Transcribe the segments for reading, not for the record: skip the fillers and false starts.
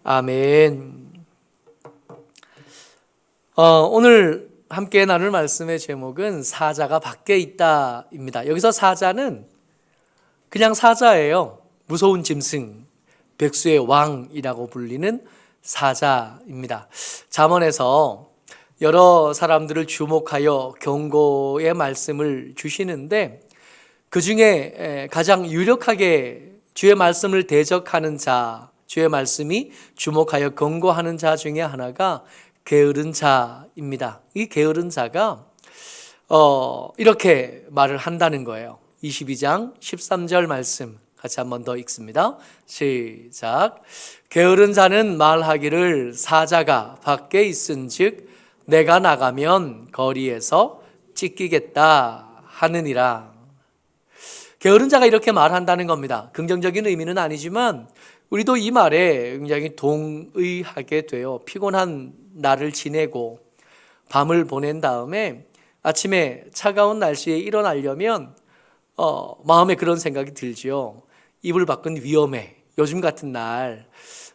아멘. 오늘 함께 나눌 말씀의 제목은 사자가 밖에 있다입니다. 여기서 사자는 그냥 사자예요. 무서운 짐승, 백수의 왕이라고 불리는 사자입니다. 잠언에서 여러 사람들을 주목하여 경고의 말씀을 주시는데 그 중에 가장 유력하게 주의 말씀을 대적하는 자, 주의 말씀이 주목하여 경고하는 자 중에 하나가 게으른 자입니다. 이 게으른 자가 이렇게 말을 한다는 거예요. 22장 13절 말씀 같이 한 번 더 읽습니다. 시작. 게으른 자는 말하기를 사자가 밖에 있은즉 내가 나가면 거리에서 찢기겠다 하느니라. 게으른 자가 이렇게 말한다는 겁니다. 긍정적인 의미는 아니지만 우리도 이 말에 굉장히 동의하게 돼요. 피곤한 날을 지내고 밤을 보낸 다음에 아침에 차가운 날씨에 일어나려면 마음에 그런 생각이 들지요. 이불 밖은 위험해. 요즘 같은 날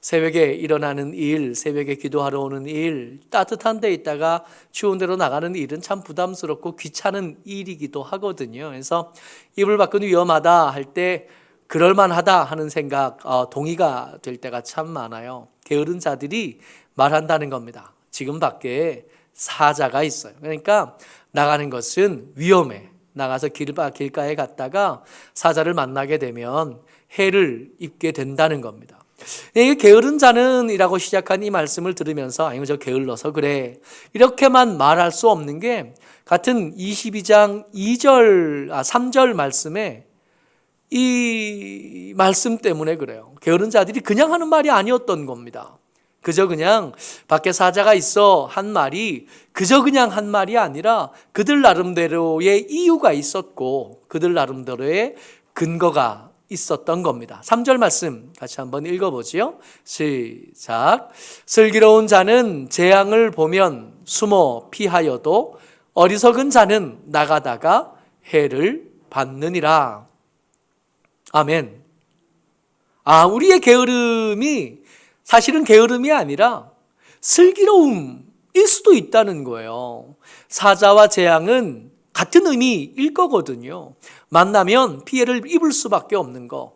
새벽에 일어나는 일, 새벽에 기도하러 오는 일, 따뜻한 데 있다가 추운 데로 나가는 일은 참 부담스럽고 귀찮은 일이기도 하거든요. 그래서 이불 밖은 위험하다 할 때 그럴만하다 하는 생각, 동의가 될 때가 참 많아요. 게으른 자들이 말한다는 겁니다. 지금 밖에 사자가 있어요. 그러니까 나가는 것은 위험해. 나가서 길가에 갔다가 사자를 만나게 되면 해를 입게 된다는 겁니다. 이 게으른 자는 이라고 시작한 이 말씀을 들으면서 아니 저 게을러서 그래 이렇게만 말할 수 없는 게 같은 22장 3절 말씀에 이 말씀 때문에 그래요. 게으른 자들이 그냥 하는 말이 아니었던 겁니다. 그저 그냥 밖에 사자가 있어 한 말이 그저 그냥 한 말이 아니라 그들 나름대로의 이유가 있었고 그들 나름대로의 근거가 있었던 겁니다. 3절 말씀 같이 한번 읽어보지요. 시작. 슬기로운 자는 재앙을 보면 숨어 피하여도 어리석은 자는 나가다가 해를 받느니라. 아멘. 우리의 게으름이 사실은 게으름이 아니라 슬기로움일 수도 있다는 거예요. 사자와 재앙은 같은 의미일 거거든요. 만나면 피해를 입을 수밖에 없는 거.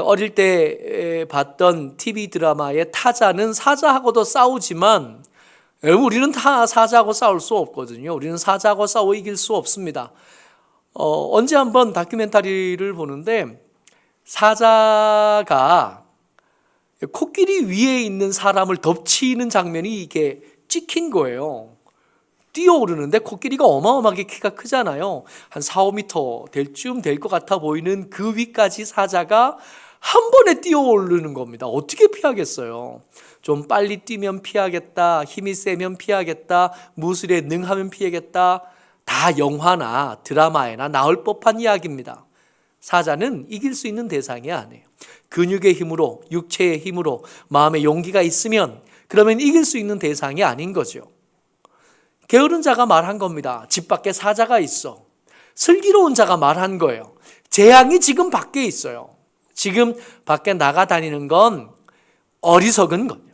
어릴 때 봤던 TV 드라마의 타자는 사자하고도 싸우지만 우리는 다 사자하고 싸울 수 없거든요. 우리는 사자하고 싸워 이길 수 없습니다. 언제 한번 다큐멘터리를 보는데 사자가 코끼리 위에 있는 사람을 덮치는 장면이 이게 찍힌 거예요. 뛰어오르는데 코끼리가 어마어마하게 키가 크잖아요. 한 4, 5m 될 쯤 될 것 같아 보이는 그 위까지 사자가 한 번에 뛰어오르는 겁니다. 어떻게 피하겠어요? 좀 빨리 뛰면 피하겠다, 힘이 세면 피하겠다, 무술에 능하면 피하겠다. 다 영화나 드라마에나 나올 법한 이야기입니다. 사자는 이길 수 있는 대상이 아니에요. 근육의 힘으로, 육체의 힘으로, 마음의 용기가 있으면 그러면 이길 수 있는 대상이 아닌 거죠. 게으른 자가 말한 겁니다. 집 밖에 사자가 있어. 슬기로운 자가 말한 거예요. 재앙이 지금 밖에 있어요. 지금 밖에 나가다니는 건 어리석은 거예요.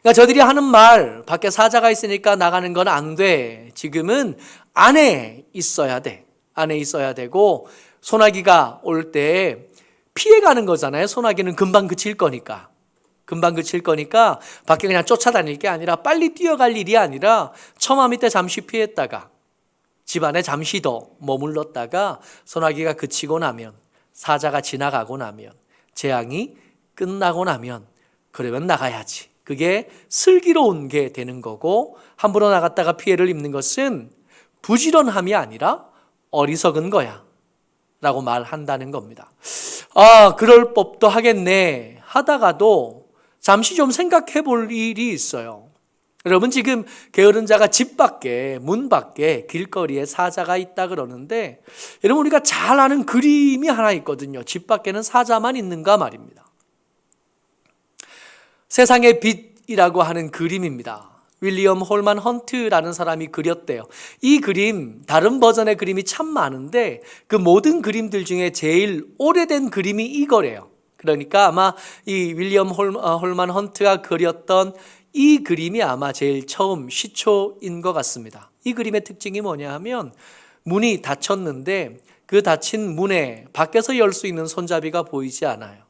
그러니까 저들이 하는 말, 밖에 사자가 있으니까 나가는 건 안 돼. 지금은 안에 있어야 돼. 안에 있어야 되고 소나기가 올 때 피해가는 거잖아요. 소나기는 금방 그칠 거니까. 금방 그칠 거니까 밖에 그냥 쫓아다닐 게 아니라 빨리 뛰어갈 일이 아니라 처마 밑에 잠시 피했다가 집 안에 잠시 더 머물렀다가 소나기가 그치고 나면 사자가 지나가고 나면 재앙이 끝나고 나면 그러면 나가야지. 그게 슬기로운 게 되는 거고 함부로 나갔다가 피해를 입는 것은 부지런함이 아니라 어리석은 거야 라고 말한다는 겁니다. 그럴 법도 하겠네 하다가도 잠시 좀 생각해 볼 일이 있어요. 여러분 지금 게으른 자가 집 밖에 문 밖에 길거리에 사자가 있다 그러는데 여러분 우리가 잘 아는 그림이 하나 있거든요. 집 밖에는 사자만 있는가 말입니다. 세상의 빛이라고 하는 그림입니다. 윌리엄 홀만 헌트라는 사람이 그렸대요. 이 그림, 다른 버전의 그림이 참 많은데 그 모든 그림들 중에 제일 오래된 그림이 이거래요. 그러니까 아마 이 윌리엄 홀만 헌트가 그렸던 이 그림이 아마 제일 처음 시초인 것 같습니다. 이 그림의 특징이 뭐냐 하면 문이 닫혔는데 그 닫힌 문에 밖에서 열 수 있는 손잡이가 보이지 않아요.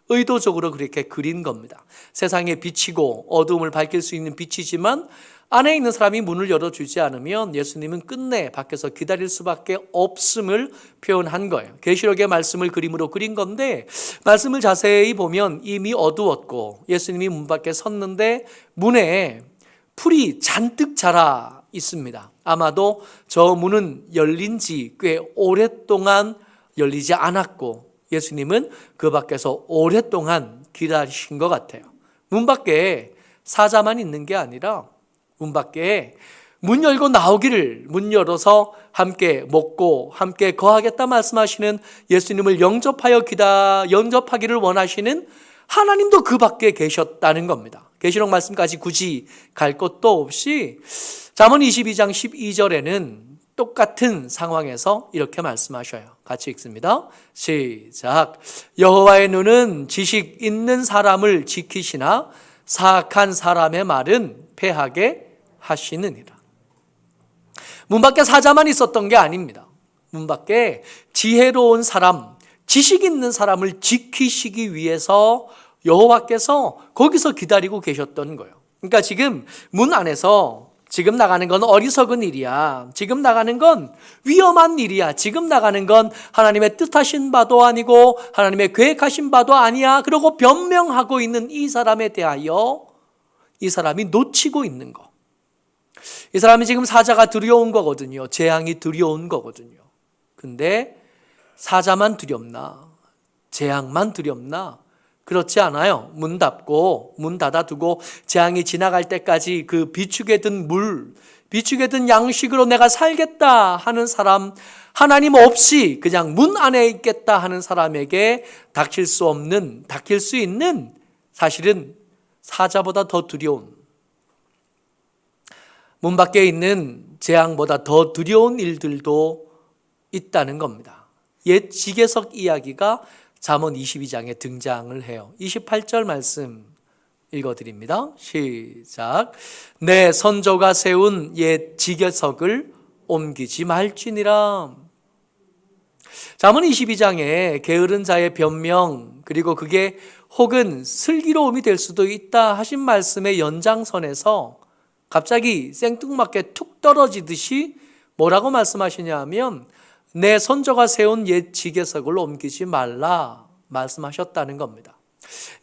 의도적으로 그렇게 그린 겁니다. 세상에 비치고 어두움을 밝힐 수 있는 빛이지만 안에 있는 사람이 문을 열어주지 않으면 예수님은 끝내 밖에서 기다릴 수밖에 없음을 표현한 거예요. 계시록의 말씀을 그림으로 그린 건데 말씀을 자세히 보면 이미 어두웠고 예수님이 문 밖에 섰는데 문에 풀이 잔뜩 자라 있습니다. 아마도 저 문은 열린 지 꽤 오랫동안 열리지 않았고 예수님은 그 밖에서 오랫동안 기다리신 것 같아요. 문 밖에 사자만 있는 게 아니라 문 밖에 문 열고 나오기를, 문 열어서 함께 먹고 함께 거하겠다 말씀하시는 예수님을 영접하기를 원하시는 하나님도 그 밖에 계셨다는 겁니다. 계시록 말씀까지 굳이 갈 것도 없이 잠언 22장 12절에는 똑같은 상황에서 이렇게 말씀하셔요. 같이 읽습니다. 시작. 여호와의 눈은 지식 있는 사람을 지키시나 사악한 사람의 말은 패하게 하시느니라. 문 밖에 사자만 있었던 게 아닙니다. 문 밖에 지혜로운 사람, 지식 있는 사람을 지키시기 위해서 여호와께서 거기서 기다리고 계셨던 거예요. 그러니까 지금 문 안에서 지금 나가는 건 어리석은 일이야. 지금 나가는 건 위험한 일이야. 지금 나가는 건 하나님의 뜻하신 바도 아니고 하나님의 계획하신 바도 아니야. 그러고 변명하고 있는 이 사람에 대하여 이 사람이 놓치고 있는 거. 이 사람이 지금 사자가 두려운 거거든요. 재앙이 두려운 거거든요. 근데 사자만 두렵나? 재앙만 두렵나? 그렇지 않아요. 문 닫고 문 닫아두고 재앙이 지나갈 때까지 그 비축에 든 물, 비축에 든 양식으로 내가 살겠다 하는 사람, 하나님 없이 그냥 문 안에 있겠다 하는 사람에게 닥칠 수 있는 사실은 사자보다 더 두려운, 문 밖에 있는 재앙보다 더 두려운 일들도 있다는 겁니다. 옛 지계석 이야기가 잠언 22장에 등장을 해요. 28절 말씀 읽어드립니다. 시작. 내 선조가 세운 옛 지계석을 옮기지 말지니라. 잠언 22장에 게으른 자의 변명, 그리고 그게 혹은 슬기로움이 될 수도 있다 하신 말씀의 연장선에서 갑자기 생뚱맞게 툭 떨어지듯이 뭐라고 말씀하시냐 하면 내 선조가 세운 옛 지계석을 옮기지 말라 말씀하셨다는 겁니다.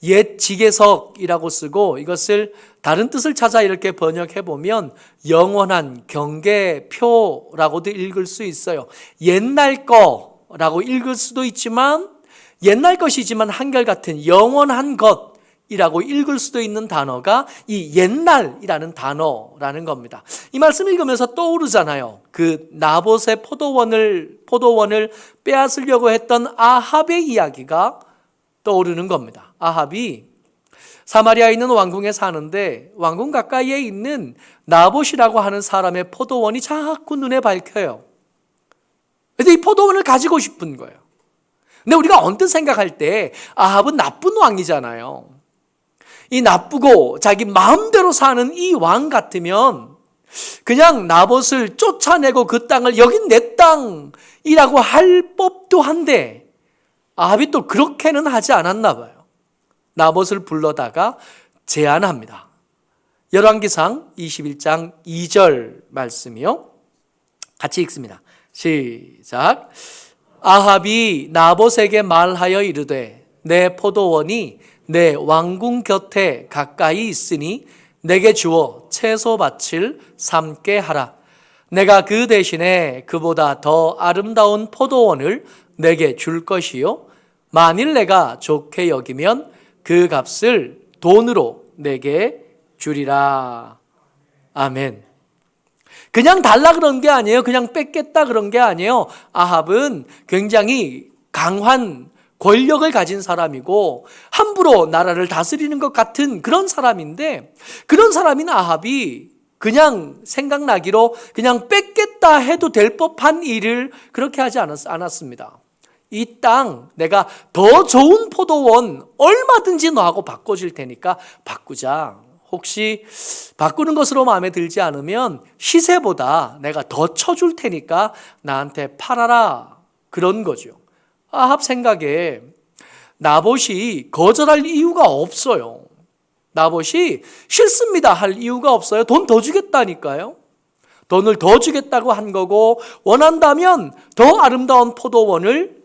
옛 지계석이라고 쓰고 이것을 다른 뜻을 찾아 이렇게 번역해 보면 영원한 경계표라고도 읽을 수 있어요. 옛날 거라고 읽을 수도 있지만 옛날 것이지만 한결같은 영원한 것이라고 읽을 수도 있는 단어가 이 옛날이라는 단어라는 겁니다. 이 말씀 읽으면서 떠오르잖아요. 그 나봇의 포도원을 빼앗으려고 했던 아합의 이야기가 떠오르는 겁니다. 아합이 사마리아에 있는 왕궁에 사는데 왕궁 가까이에 있는 나봇이라고 하는 사람의 포도원이 자꾸 눈에 밝혀요. 그래서 이 포도원을 가지고 싶은 거예요. 근데 우리가 언뜻 생각할 때 아합은 나쁜 왕이잖아요. 이 나쁘고 자기 마음대로 사는 이 왕 같으면 그냥 나봇을 쫓아내고 그 땅을 여긴 내 땅이라고 할 법도 한데 아합이 또 그렇게는 하지 않았나 봐요. 나봇을 불러다가 제안합니다. 열왕기상 21장 2절 말씀이요. 같이 읽습니다. 시작. 아합이 나봇에게 말하여 이르되 내 포도원이 내 왕궁 곁에 가까이 있으니 내게 주어 채소밭을 삼게 하라. 내가 그 대신에 그보다 더 아름다운 포도원을 내게 줄 것이요 만일 내가 좋게 여기면 그 값을 돈으로 내게 주리라. 아멘. 그냥 달라 그런 게 아니에요. 그냥 뺏겠다 그런 게 아니에요. 아합은 굉장히 강한 권력을 가진 사람이고 함부로 나라를 다스리는 것 같은 그런 사람인데 그런 사람인 아합이 그냥 생각나기로 그냥 뺏겠다 해도 될 법한 일을 그렇게 하지 않았습니다. 이 땅 내가 더 좋은 포도원 얼마든지 너하고 바꿔줄 테니까 바꾸자. 혹시 바꾸는 것으로 마음에 들지 않으면 시세보다 내가 더 쳐줄 테니까 나한테 팔아라. 그런 거죠. 아합 생각에 나봇이 거절할 이유가 없어요. 나봇이 싫습니다 할 이유가 없어요. 돈 더 주겠다니까요. 돈을 더 주겠다고 한 거고 원한다면 더 아름다운 포도원을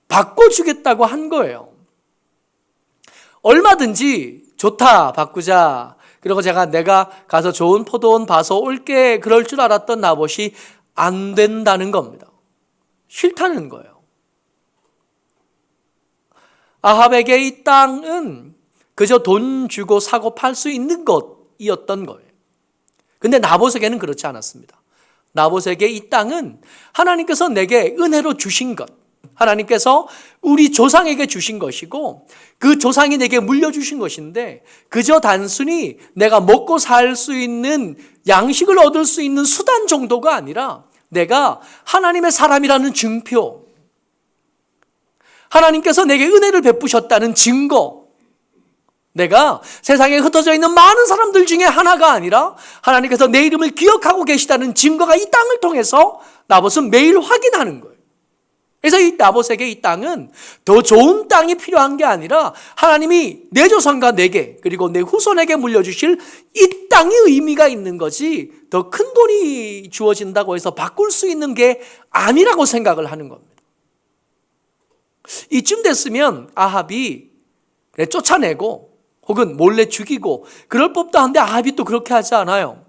바꿔주겠다고 한 거예요. 얼마든지 좋다 바꾸자. 그리고 내가 가서 좋은 포도원 봐서 올게 그럴 줄 알았던 나봇이 안 된다는 겁니다. 싫다는 거예요. 아합에게 이 땅은 그저 돈 주고 사고 팔 수 있는 것이었던 거예요. 근데 나봇에게는 그렇지 않았습니다. 나봇에게 이 땅은 하나님께서 내게 은혜로 주신 것, 하나님께서 우리 조상에게 주신 것이고 그 조상이 내게 물려주신 것인데 그저 단순히 내가 먹고 살 수 있는 양식을 얻을 수 있는 수단 정도가 아니라 내가 하나님의 사람이라는 증표, 하나님께서 내게 은혜를 베푸셨다는 증거, 내가 세상에 흩어져 있는 많은 사람들 중에 하나가 아니라 하나님께서 내 이름을 기억하고 계시다는 증거가 이 땅을 통해서 나봇은 매일 확인하는 거예요. 그래서 이 나봇에게 이 땅은 더 좋은 땅이 필요한 게 아니라 하나님이 내 조상과 내게 그리고 내 후손에게 물려주실 이 땅이 의미가 있는 거지 더 큰 돈이 주어진다고 해서 바꿀 수 있는 게 아니라고 생각을 하는 겁니다. 이쯤 됐으면 아합이 쫓아내고 혹은 몰래 죽이고 그럴 법도 한데 아합이 또 그렇게 하지 않아요.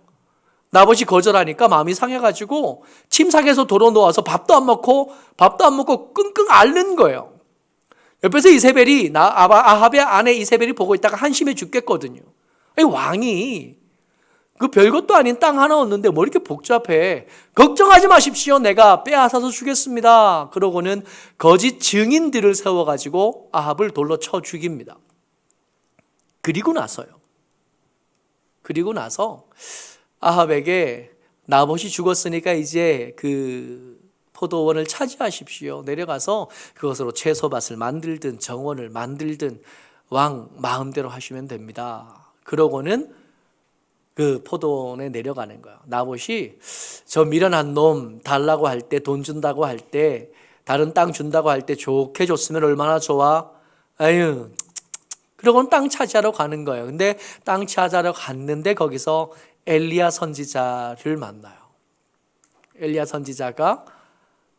나봇이 거절하니까 마음이 상해가지고 침상에서 도로 놓아서 밥도 안 먹고 끙끙 앓는 거예요. 옆에서 이세벨이 아합의 아내 이세벨이 보고 있다가 한심해 죽겠거든요. 아니, 왕이 그 별것도 아닌 땅 하나 얻는데 뭐 이렇게 복잡해. 걱정하지 마십시오. 내가 빼앗아서 주겠습니다. 그러고는 거짓 증인들을 세워가지고 아합을 돌로 쳐 죽입니다. 그리고 나서 아합에게 나봇이 죽었으니까 이제 그 포도원을 차지하십시오. 내려가서 그것으로 채소밭을 만들든 정원을 만들든 왕 마음대로 하시면 됩니다. 그러고는 그 포도원에 내려가는 거예요. 나봇이 저 미련한 놈 달라고 할 때, 돈 준다고 할 때, 다른 땅 준다고 할 때 좋게 줬으면 얼마나 좋아. 아유, 그러고는 땅 차지하러 가는 거예요. 근데 땅 차지하러 갔는데 거기서 엘리야 선지자를 만나요. 엘리야 선지자가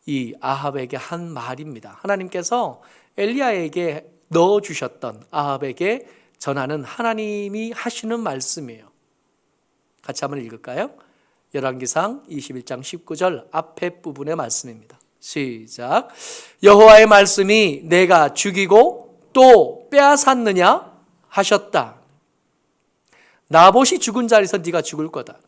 이 아합에게 한 말입니다. 하나님께서 엘리야에게 넣어주셨던 아합에게 전하는 하나님이 하시는 말씀이에요. 같이 한번 읽을까요? 열왕기상 21장 19절 앞에 부분의 말씀입니다. 시작. 여호와의 말씀이 내가 죽이고 또 빼앗았느냐 하셨다. 나봇이 죽은 자리에서 네가 죽을 거다.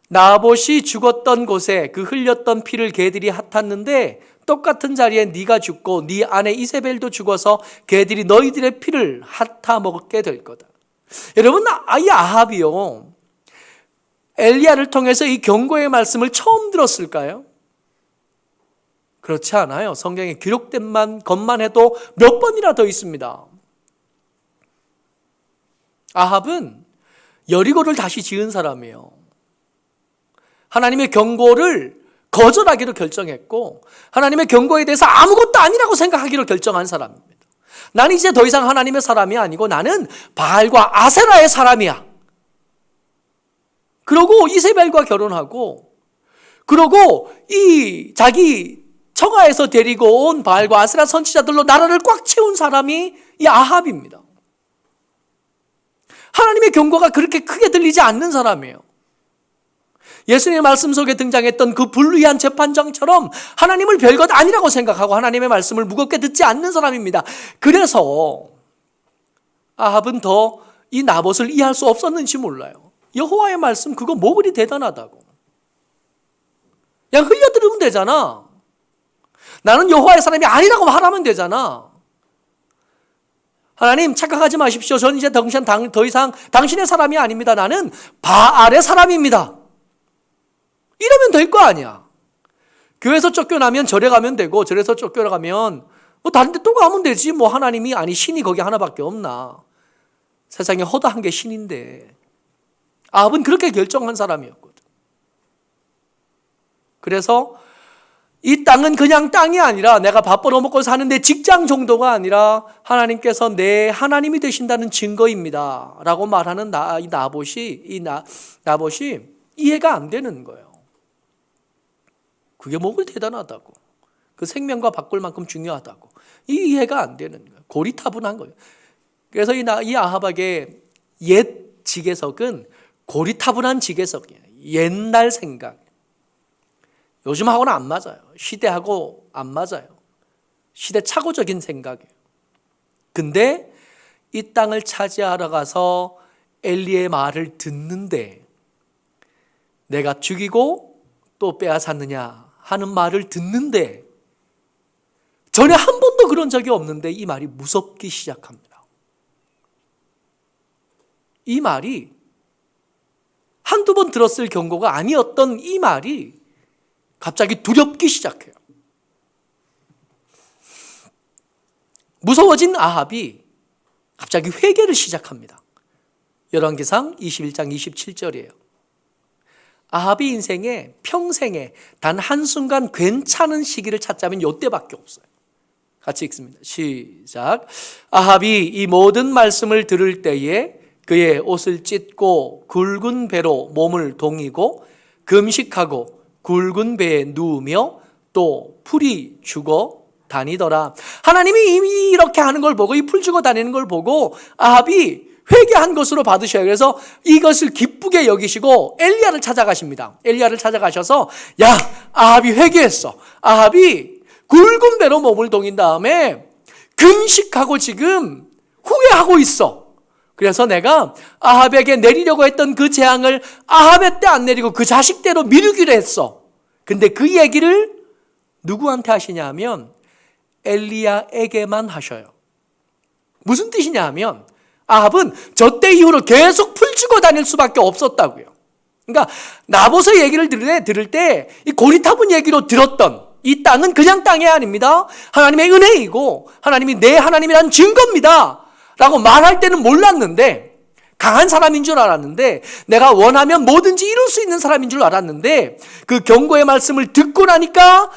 나봇이 죽었던 곳에 그 흘렸던 피를 개들이 핥았는데 똑같은 자리에 네가 죽고 네 아내 이세벨도 죽어서 개들이 너희들의 피를 핥아 먹게 될 거다. 여러분, 이 아합이요, 엘리야를 통해서 이 경고의 말씀을 처음 들었을까요? 그렇지 않아요. 성경에 기록된 것만 해도 몇 번이나 더 있습니다. 아합은 여리고를 다시 지은 사람이에요. 하나님의 경고를 거절하기로 결정했고 하나님의 경고에 대해서 아무것도 아니라고 생각하기로 결정한 사람입니다. 나는 이제 더 이상 하나님의 사람이 아니고 나는 바알과 아세라의 사람이야. 그러고 이세벨과 결혼하고 그러고 이 자기 처가에서 데리고 온 바알과 아세라 선지자들로 나라를 꽉 채운 사람이 이 아합입니다. 하나님의 경고가 그렇게 크게 들리지 않는 사람이에요. 예수님의 말씀 속에 등장했던 그 불의한 재판장처럼 하나님을 별것 아니라고 생각하고 하나님의 말씀을 무겁게 듣지 않는 사람입니다. 그래서 아합은 더 이 나봇을 이해할 수 없었는지 몰라요. 여호와의 말씀 그거 뭐 그리 대단하다고. 그냥 흘려들으면 되잖아. 나는 여호와의 사람이 아니라고 말하면 되잖아. 하나님 착각하지 마십시오. 저는 이제 더 이상 당신의 사람이 아닙니다. 나는 바알의 사람입니다. 이러면 될 거 아니야. 교회에서 쫓겨나면 절에 가면 되고, 절에서 쫓겨나가면 뭐 다른 데 또 가면 되지. 뭐 하나님이, 아니 신이 거기 하나밖에 없나. 세상에 허다한 게 신인데. 아합은 그렇게 결정한 사람이었거든. 그래서 이 땅은 그냥 땅이 아니라 내가 밥 벌어먹고 사는데 직장 정도가 아니라 하나님께서 내 하나님이 되신다는 증거입니다 라고 말하는 나봇이 이해가 안 되는 거예요. 그게 뭐가 대단하다고, 그 생명과 바꿀 만큼 중요하다고, 이 이해가 안 되는 거예요. 고리타분한 거예요. 그래서 이 아합에게 옛 지계석은 고리타분한 지계석이에요. 옛날 생각. 요즘하고는 안 맞아요. 시대하고 안 맞아요. 시대착오적인 생각이에요. 근데 이 땅을 차지하러 가서 엘리의 말을 듣는데, 내가 죽이고 또 빼앗았느냐 하는 말을 듣는데, 전에 한 번도 그런 적이 없는데 이 말이 무섭기 시작합니다. 이 말이 한두 번 들었을 경고가 아니었던 이 말이 갑자기 두렵기 시작해요. 무서워진 아합이 갑자기 회개를 시작합니다. 열왕기상 21장 27절이에요. 아합이 인생에 평생에 단 한순간 괜찮은 시기를 찾자면 이때밖에 없어요. 같이 읽습니다. 시작. 아합이 이 모든 말씀을 들을 때에 그의 옷을 찢고 굵은 배로 몸을 동이고 금식하고 굵은 배에 누우며 또 풀이 죽어 다니더라. 하나님이 이미 이렇게 하는 걸 보고, 이 풀 죽어 다니는 걸 보고 아합이 회개한 것으로 받으셔요. 그래서 이것을 기쁘게 여기시고 엘리야를 찾아가십니다. 엘리야를 찾아가셔서, 야, 아합이 회개했어. 아합이 굵은 배로 몸을 동인 다음에 금식하고 지금 후회하고 있어. 그래서 내가 아합에게 내리려고 했던 그 재앙을 아합의 때 안 내리고 그 자식대로 미루기로 했어. 근데 그 얘기를 누구한테 하시냐 하면 엘리야에게만 하셔요. 무슨 뜻이냐 하면 아합은 저 때 이후로 계속 풀치고 다닐 수밖에 없었다고요. 그러니까 나봇의 얘기를 들을 때 이 고리타분 얘기로 들었던 이 땅은 그냥 땅이 아닙니다. 하나님의 은혜이고 하나님이 내 하나님이란 증거입니다 라고 말할 때는 몰랐는데, 강한 사람인 줄 알았는데, 내가 원하면 뭐든지 이룰 수 있는 사람인 줄 알았는데, 그 경고의 말씀을 듣고 나니까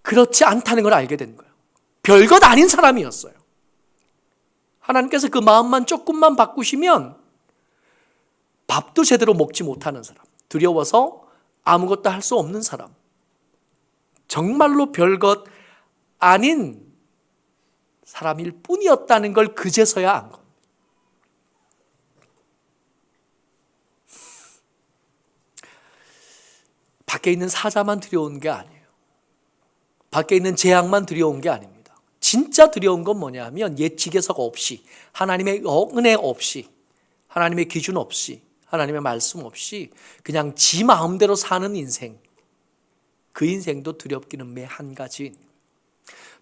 그렇지 않다는 걸 알게 된 거예요. 별것 아닌 사람이었어요. 하나님께서 그 마음만 조금만 바꾸시면 밥도 제대로 먹지 못하는 사람, 두려워서 아무것도 할 수 없는 사람, 정말로 별것 아닌 사람일 뿐이었다는 걸 그제서야 안 겁니다. 밖에 있는 사자만 두려운 게 아니에요. 밖에 있는 재앙만 두려운 게 아닙니다. 진짜 두려운 건 뭐냐면 예측에서가 없이, 하나님의 은혜 없이, 하나님의 기준 없이, 하나님의 말씀 없이 그냥 지 마음대로 사는 인생, 그 인생도 두렵기는 매 한 가지.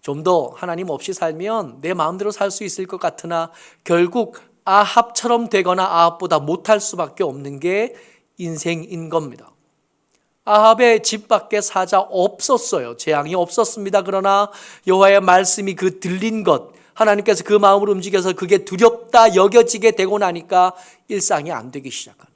좀 더 하나님 없이 살면 내 마음대로 살 수 있을 것 같으나 결국 아합처럼 되거나 아합보다 못할 수밖에 없는 게 인생인 겁니다. 아합의 집 밖에 사자 없었어요. 재앙이 없었습니다. 그러나 여호와의 말씀이 그 들린 것, 하나님께서 그 마음을 움직여서 그게 두렵다 여겨지게 되고 나니까 일상이 안 되기 시작하는.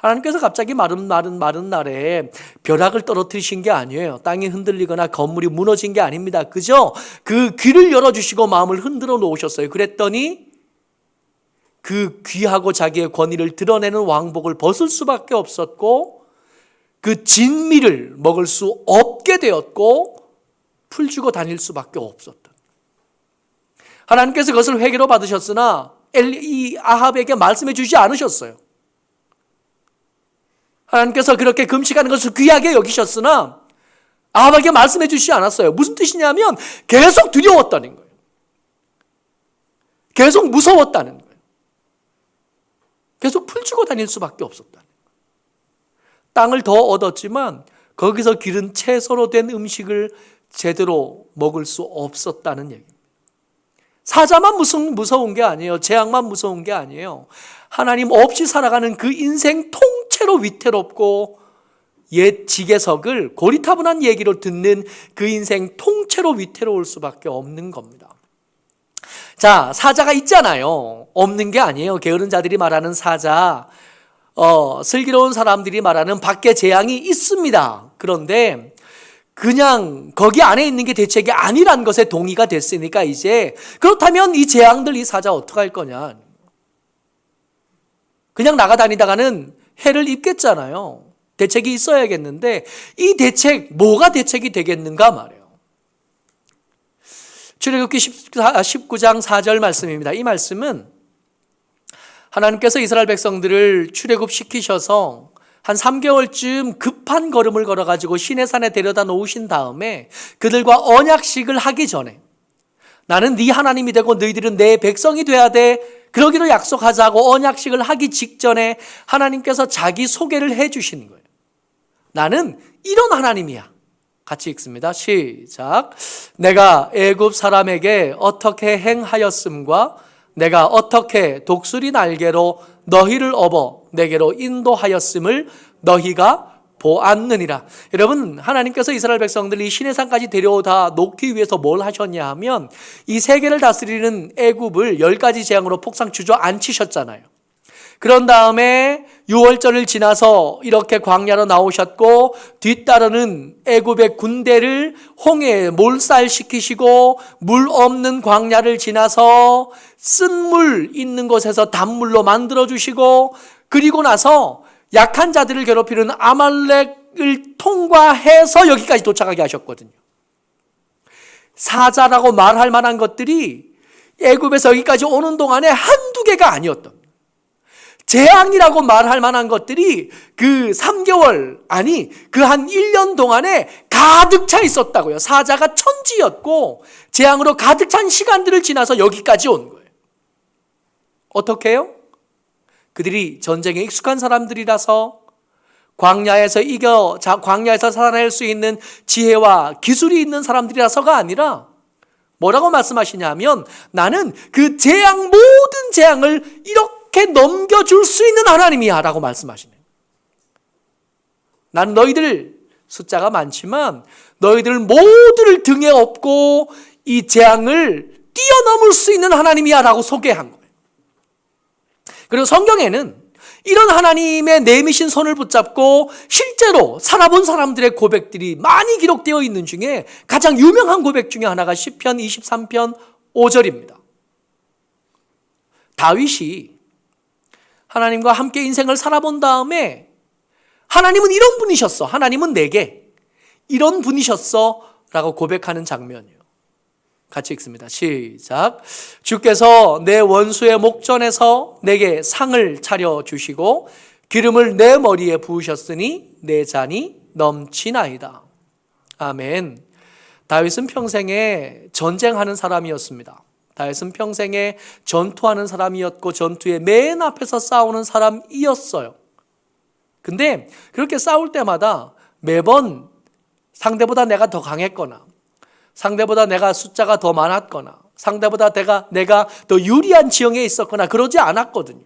하나님께서 갑자기 마른 날에 벼락을 떨어뜨리신 게 아니에요. 땅이 흔들리거나 건물이 무너진 게 아닙니다. 그죠? 그 귀를 열어주시고 마음을 흔들어 놓으셨어요. 그랬더니 그 귀하고 자기의 권위를 드러내는 왕복을 벗을 수밖에 없었고, 그 진미를 먹을 수 없게 되었고, 풀주고 다닐 수밖에 없었던. 하나님께서 그것을 회개로 받으셨으나 이 아합에게 말씀해 주지 않으셨어요. 하나님께서 그렇게 금식하는 것을 귀하게 여기셨으나 아합에게 말씀해 주시지 않았어요. 무슨 뜻이냐면 계속 두려웠다는 거예요. 계속 무서웠다는 거예요. 계속 풀주고 다닐 수밖에 없었다는 거예요. 땅을 더 얻었지만 거기서 기른 채소로 된 음식을 제대로 먹을 수 없었다는 얘기입니다. 사자만 무서운 게 아니에요. 재앙만 무서운 게 아니에요. 하나님 없이 살아가는 그 인생 통째로 위태롭고 옛 지게석을 고리타분한 얘기로 듣는 그 인생 통째로 위태로울 수밖에 없는 겁니다. 자, 사자가 있잖아요. 없는 게 아니에요. 게으른 자들이 말하는 사자, 슬기로운 사람들이 말하는 밖에 재앙이 있습니다. 그런데 그냥 거기 안에 있는 게 대책이 아니란 것에 동의가 됐으니까 이제 그렇다면 이 재앙들, 이 사자 어떡할 거냐. 그냥 나가다니다가는 해를 입겠잖아요. 대책이 있어야겠는데 이 대책, 뭐가 대책이 되겠는가 말이에요. 출애굽기 19장 4절 말씀입니다. 이 말씀은 하나님께서 이스라엘 백성들을 출애굽시키셔서 한 3개월쯤 급한 걸음을 걸어가지고 시내산에 데려다 놓으신 다음에 그들과 언약식을 하기 전에 나는 네 하나님이 되고 너희들은 내 백성이 돼야 돼, 그러기로 약속하자고 언약식을 하기 직전에 하나님께서 자기 소개를 해 주신 거예요. 나는 이런 하나님이야. 같이 읽습니다. 시작. 내가 애굽 사람에게 어떻게 행하였음과 내가 어떻게 독수리 날개로 너희를 업어 내게로 인도하였음을 너희가 보았느니라. 여러분, 하나님께서 이스라엘 백성들이 시내산까지 데려다 놓기 위해서 뭘 하셨냐 하면 이 세계를 다스리는 애굽을 10가지 재앙으로 폭삭 주저앉히셨잖아요. 그런 다음에 6월절을 지나서 이렇게 광야로 나오셨고 뒤따르는 애굽의 군대를 홍해에 몰살시키시고 물 없는 광야를 지나서 쓴물 있는 곳에서 단물로 만들어주시고 그리고 나서 약한 자들을 괴롭히는 아말렉을 통과해서 여기까지 도착하게 하셨거든요. 사자라고 말할 만한 것들이 애굽에서 여기까지 오는 동안에 한두 개가 아니었던, 재앙이라고 말할 만한 것들이 그 3개월, 아니 그 한 1년 동안에 가득 차 있었다고요. 사자가 천지였고 재앙으로 가득 찬 시간들을 지나서 여기까지 온 거예요. 어떻게 해요? 그들이 전쟁에 익숙한 사람들이라서 광야에서 살아낼 수 있는 지혜와 기술이 있는 사람들이라서가 아니라 뭐라고 말씀하시냐면 나는 그 재앙, 모든 재앙을 이렇게 넘겨줄 수 있는 하나님이야 라고 말씀하시네요. 나는 너희들 숫자가 많지만 너희들 모두를 등에 업고 이 재앙을 뛰어넘을 수 있는 하나님이야 라고 소개한 거예요. 그리고 성경에는 이런 하나님의 내미신 손을 붙잡고 실제로 살아본 사람들의 고백들이 많이 기록되어 있는 중에 가장 유명한 고백 중에 하나가 시편 23편 5절입니다. 다윗이 하나님과 함께 인생을 살아본 다음에 하나님은 이런 분이셨어, 하나님은 내게 이런 분이셨어 라고 고백하는 장면이에요. 같이 읽습니다. 시작. 주께서 내 원수의 목전에서 내게 상을 차려주시고 기름을 내 머리에 부으셨으니 내 잔이 넘치나이다. 아멘. 다윗은 평생에 전쟁하는 사람이었습니다. 다윗은 평생에 전투하는 사람이었고 전투의 맨 앞에서 싸우는 사람이었어요. 근데 그렇게 싸울 때마다 매번 상대보다 내가 더 강했거나 상대보다 내가 숫자가 더 많았거나 상대보다 내가 더 유리한 지형에 있었거나 그러지 않았거든요.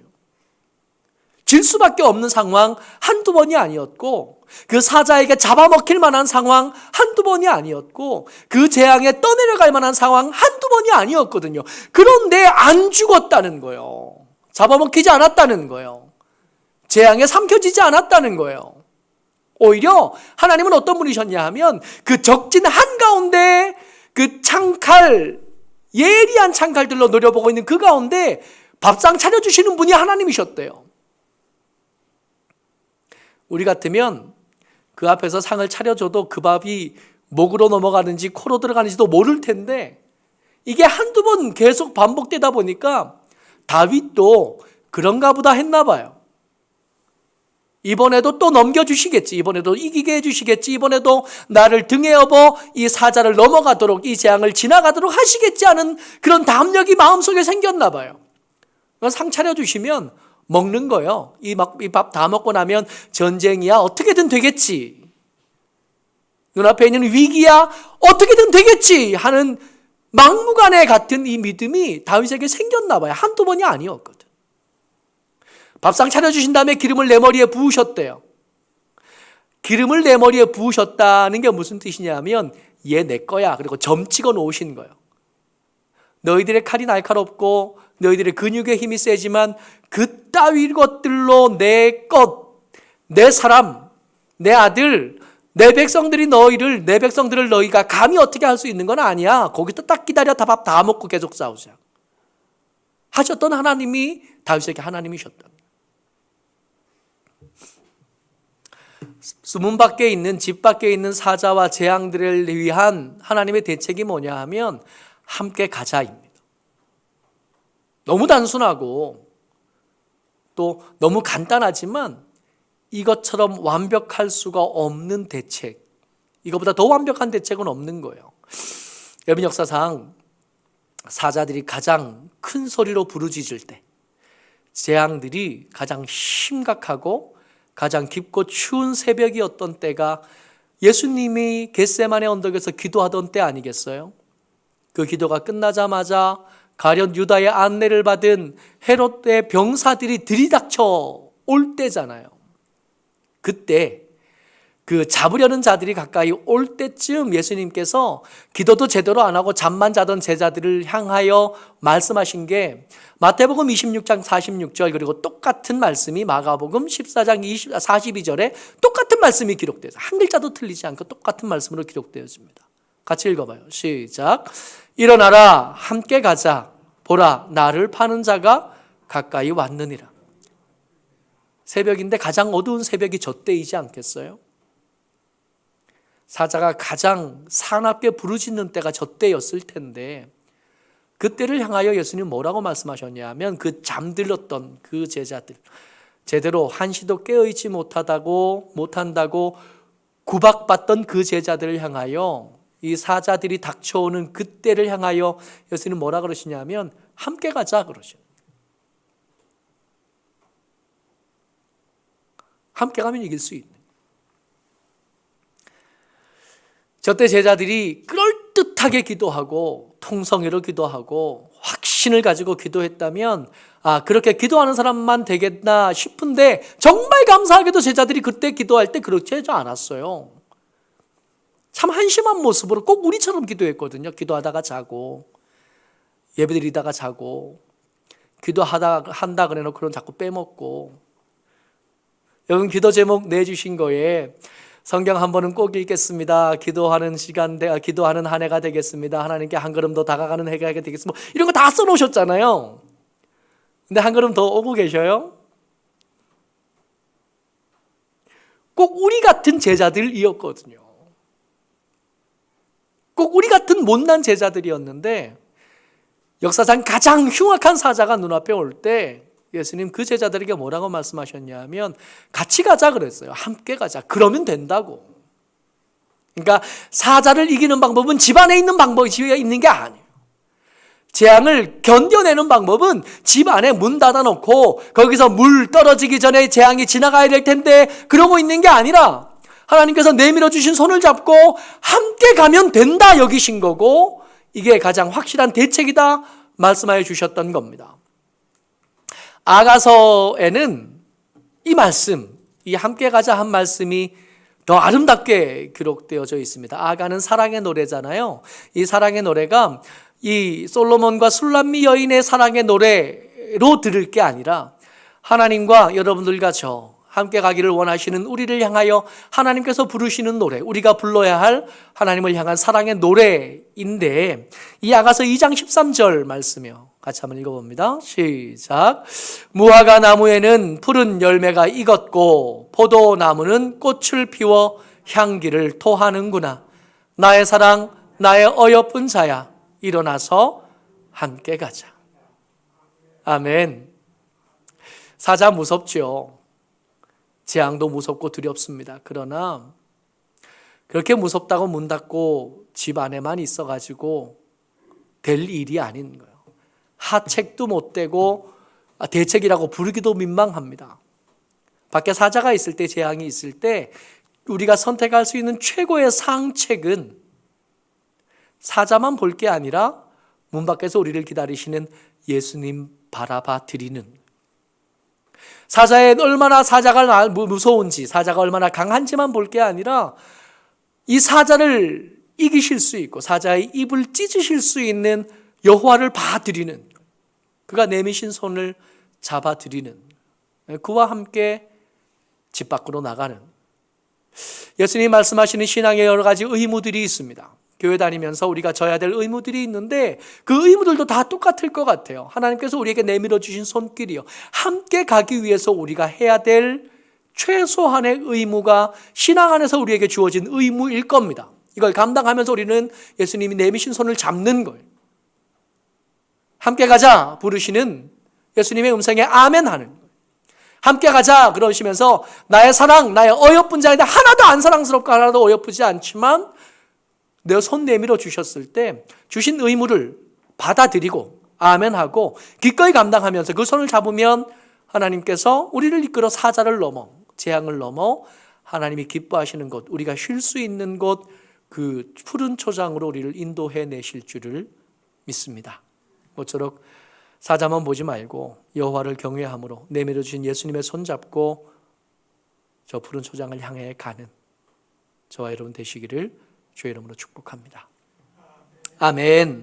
질 수밖에 없는 상황 한두 번이 아니었고 그 사자에게 잡아먹힐 만한 상황 한두 번이 아니었고 그 재앙에 떠내려갈 만한 상황 한두 번이 아니었거든요. 그런데 안 죽었다는 거예요. 잡아먹히지 않았다는 거예요. 재앙에 삼켜지지 않았다는 거예요. 오히려 하나님은 어떤 분이셨냐 하면 그 적진 한가운데 그 창칼, 예리한 창칼들로 노려보고 있는 그 가운데 밥상 차려주시는 분이 하나님이셨대요. 우리 같으면 그 앞에서 상을 차려줘도 그 밥이 목으로 넘어가는지 코로 들어가는지도 모를 텐데 이게 한두 번 계속 반복되다 보니까 다윗도 그런가 보다 했나 봐요. 이번에도 또 넘겨주시겠지, 이번에도 이기게 해주시겠지, 이번에도 나를 등에 업어 이 사자를 넘어가도록 이 재앙을 지나가도록 하시겠지 하는 그런 담력이 마음속에 생겼나 봐요. 상 차려주시면 먹는 거예요. 이 밥 다 먹고 나면 전쟁이야 어떻게든 되겠지, 눈앞에 있는 위기야 어떻게든 되겠지 하는 막무가내 같은 이 믿음이 다윗에게 생겼나 봐요. 한두 번이 아니었거든. 밥상 차려주신 다음에 기름을 내 머리에 부으셨대요. 기름을 내 머리에 부으셨다는 게 무슨 뜻이냐면 얘 내 거야. 그리고 점 찍어 놓으신 거예요. 너희들의 칼이 날카롭고 너희들의 근육의 힘이 세지만 그따위 것들로 내 것, 내 사람, 내 아들, 내 백성들을 너희가 감히 어떻게 할 수 있는 건 아니야. 거기서 딱 기다려 다 밥 다 먹고 계속 싸우자 하셨던 하나님이 다윗에게 하나님이셨다. 문 밖에 있는 집 밖에 있는 사자와 재앙들을 위한 하나님의 대책이 뭐냐 하면 함께 가자입니다. 너무 단순하고 또 너무 간단하지만 이것처럼 완벽할 수가 없는 대책, 이거보다 더 완벽한 대책은 없는 거예요. 여러분, 역사상 사자들이 가장 큰 소리로 부르짖을 때, 재앙들이 가장 심각하고 가장 깊고 추운 새벽이었던 때가 예수님이 겟세마네 언덕에서 기도하던 때 아니겠어요? 그 기도가 끝나자마자 가룟 유다의 안내를 받은 헤롯의 병사들이 들이닥쳐 올 때잖아요. 그때 그 잡으려는 자들이 가까이 올 때쯤 예수님께서 기도도 제대로 안 하고 잠만 자던 제자들을 향하여 말씀하신 게 마태복음 26장 46절, 그리고 똑같은 말씀이 마가복음 14장 42절에 똑같은 말씀이 기록되어 있어요. 한 글자도 틀리지 않고 똑같은 말씀으로 기록되었습니다. 같이 읽어봐요. 시작. 일어나라, 함께 가자. 보라, 나를 파는 자가 가까이 왔느니라. 새벽인데 가장 어두운 새벽이 저때이지 않겠어요? 사자가 가장 사납게 부르짖는 때가 저때였을 텐데, 그때를 향하여 예수님 뭐라고 말씀하셨냐면 그 잠들었던 그 제자들, 제대로 한시도 깨어있지 못한다고 구박받던 그 제자들을 향하여, 이 사자들이 닥쳐오는 그때를 향하여 예수님 뭐라 그러시냐면 함께 가자 그러죠. 함께 가면 이길 수 있는. 저때 제자들이 그럴듯하게 기도하고 통성으로 기도하고 확신을 가지고 기도했다면 그렇게 기도하는 사람만 되겠나 싶은데, 정말 감사하게도 제자들이 그때 기도할 때 그렇지 하지 않았어요. 참 한심한 모습으로 꼭 우리처럼 기도했거든요. 기도하다가 자고, 예배드리다가 자고, 한다 그래놓고 그런 자꾸 빼먹고. 여러분, 기도 제목 내주신 거에 성경 한 번은 꼭 읽겠습니다. 기도하는 한 해가 되겠습니다. 하나님께 한 걸음 더 다가가는 해가 되겠습니다. 이런 거 다 써놓으셨잖아요. 근데 한 걸음 더 오고 계셔요? 꼭 우리 같은 제자들이었거든요. 꼭 우리 같은 못난 제자들이었는데, 역사상 가장 흉악한 사자가 눈앞에 올 때 예수님 그 제자들에게 뭐라고 말씀하셨냐면 같이 가자 그랬어요. 함께 가자. 그러면 된다고. 그러니까 사자를 이기는 방법은 집 안에 있는 있는 게 아니에요. 재앙을 견뎌내는 방법은 집 안에 문 닫아놓고 거기서 물 떨어지기 전에 재앙이 지나가야 될 텐데 그러고 있는 게 아니라 하나님께서 내밀어 주신 손을 잡고 함께 가면 된다 여기신 거고, 이게 가장 확실한 대책이다 말씀하여 주셨던 겁니다. 아가서에는 이 말씀, 이 함께 가자 한 말씀이 더 아름답게 기록되어져 있습니다. 아가는 사랑의 노래잖아요. 이 사랑의 노래가 이 솔로몬과 술람미 여인의 사랑의 노래로 들을 게 아니라 하나님과 여러분들과 저 함께 가기를 원하시는 우리를 향하여 하나님께서 부르시는 노래, 우리가 불러야 할 하나님을 향한 사랑의 노래인데, 이 아가서 2장 13절 말씀이요. 같이 한번 읽어봅니다. 시작. 무화과 나무에는 푸른 열매가 익었고 포도나무는 꽃을 피워 향기를 토하는구나. 나의 사랑, 나의 어여쁜 자야, 일어나서 함께 가자. 아멘. 사자 무섭죠. 재앙도 무섭고 두렵습니다. 그러나 그렇게 무섭다고 문 닫고 집 안에만 있어가지고 될 일이 아닌 거예요. 하책도 못 되고 대책이라고 부르기도 민망합니다. 밖에 사자가 있을 때, 재앙이 있을 때 우리가 선택할 수 있는 최고의 상책은 사자만 볼 게 아니라 문 밖에서 우리를 기다리시는 예수님 바라봐 드리는, 사자의 얼마나 사자가 무서운지, 사자가 얼마나 강한지만 볼 게 아니라 이 사자를 이기실 수 있고 사자의 입을 찢으실 수 있는 여호와를 봐드리는, 그가 내미신 손을 잡아드리는, 그와 함께 집 밖으로 나가는, 예수님이 말씀하시는 신앙의 여러 가지 의무들이 있습니다. 교회 다니면서 우리가 져야 될 의무들이 있는데 그 의무들도 다 똑같을 것 같아요. 하나님께서 우리에게 내밀어 주신 손길이요, 함께 가기 위해서 우리가 해야 될 최소한의 의무가 신앙 안에서 우리에게 주어진 의무일 겁니다. 이걸 감당하면서 우리는 예수님이 내미신 손을 잡는 거예요. 함께 가자 부르시는 예수님의 음성에 아멘 하는 거예요. 함께 가자 그러시면서 나의 사랑, 나의 어여쁜 자인데 하나도 안 사랑스럽고 하나도 어여쁘지 않지만 내 손 내밀어 주셨을 때 주신 의무를 받아들이고 아멘하고 기꺼이 감당하면서 그 손을 잡으면 하나님께서 우리를 이끌어 사자를 넘어, 재앙을 넘어 하나님이 기뻐하시는 곳, 우리가 쉴 수 있는 곳, 그 푸른 초장으로 우리를 인도해 내실 줄을 믿습니다. 모쪼록 사자만 보지 말고 여호와를 경외함으로 내밀어 주신 예수님의 손 잡고 저 푸른 초장을 향해 가는 저와 여러분 되시기를 주의 이름으로 축복합니다. 아멘.